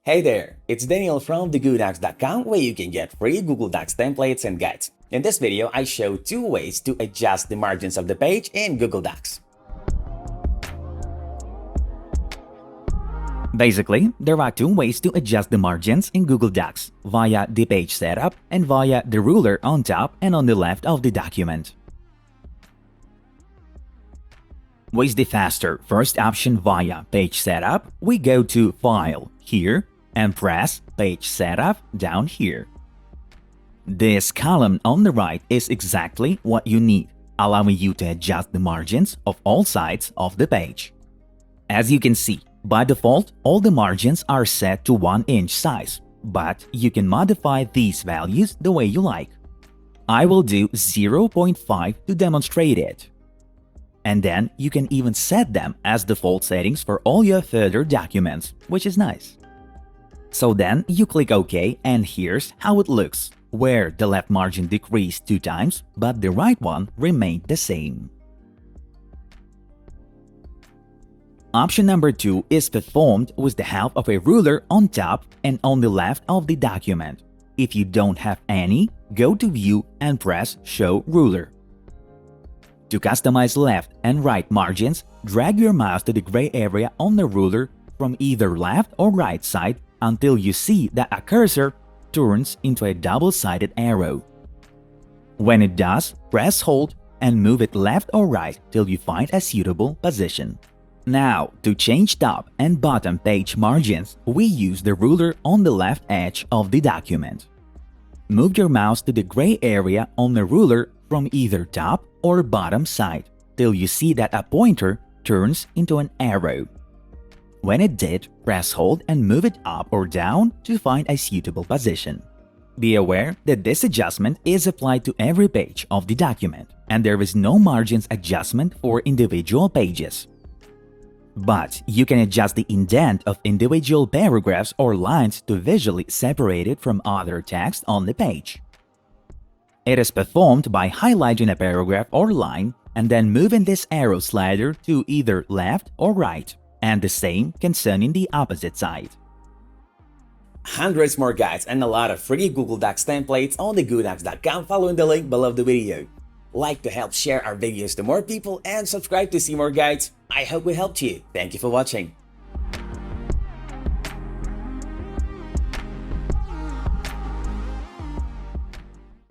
Hey there, it's Daniel from TheGooDocs.com where you can get free Google Docs templates and guides. In this video, I show two ways to adjust the margins of the page in Google Docs. Basically, there are two ways to adjust the margins in Google Docs, via the page setup and via the ruler on top and on the left of the document. With the faster first option via page setup, we go to File here and press Page Setup down here. This column on the right is exactly what you need, allowing you to adjust the margins of all sides of the page. As you can see, by default, all the margins are set to 1 inch size, but you can modify these values the way you like. I will do 0.5 to demonstrate it. And then you can even set them as default settings for all your further documents, which is nice. So then you click OK, and here's how it looks, where the left margin decreased 2 times, but the right one remained the same. Option number 2 is performed with the help of a ruler on top and on the left of the document. If you don't have any, go to View and press Show Ruler. To customize left and right margins, drag your mouse to the gray area on the ruler from either left or right side until you see that a cursor turns into a double-sided arrow. When it does, press Hold and move it left or right till you find a suitable position. Now, to change top and bottom page margins, we use the ruler on the left edge of the document. Move your mouse to the gray area on the ruler from either top or bottom side till you see that a pointer turns into an arrow. When it did, press Hold and move it up or down to find a suitable position. Be aware that this adjustment is applied to every page of the document, and there is no margins adjustment for individual pages. But you can adjust the indent of individual paragraphs or lines to visually separate it from other text on the page. It is performed by highlighting a paragraph or line and then moving this arrow slider to either left or right, and the same concerning the opposite side. Hundreds more guides and a lot of free Google Docs templates on TheGooDocs.com following the link below the video. Like to help share our videos to more people and subscribe to see more guides. I hope we helped you. Thank you for watching.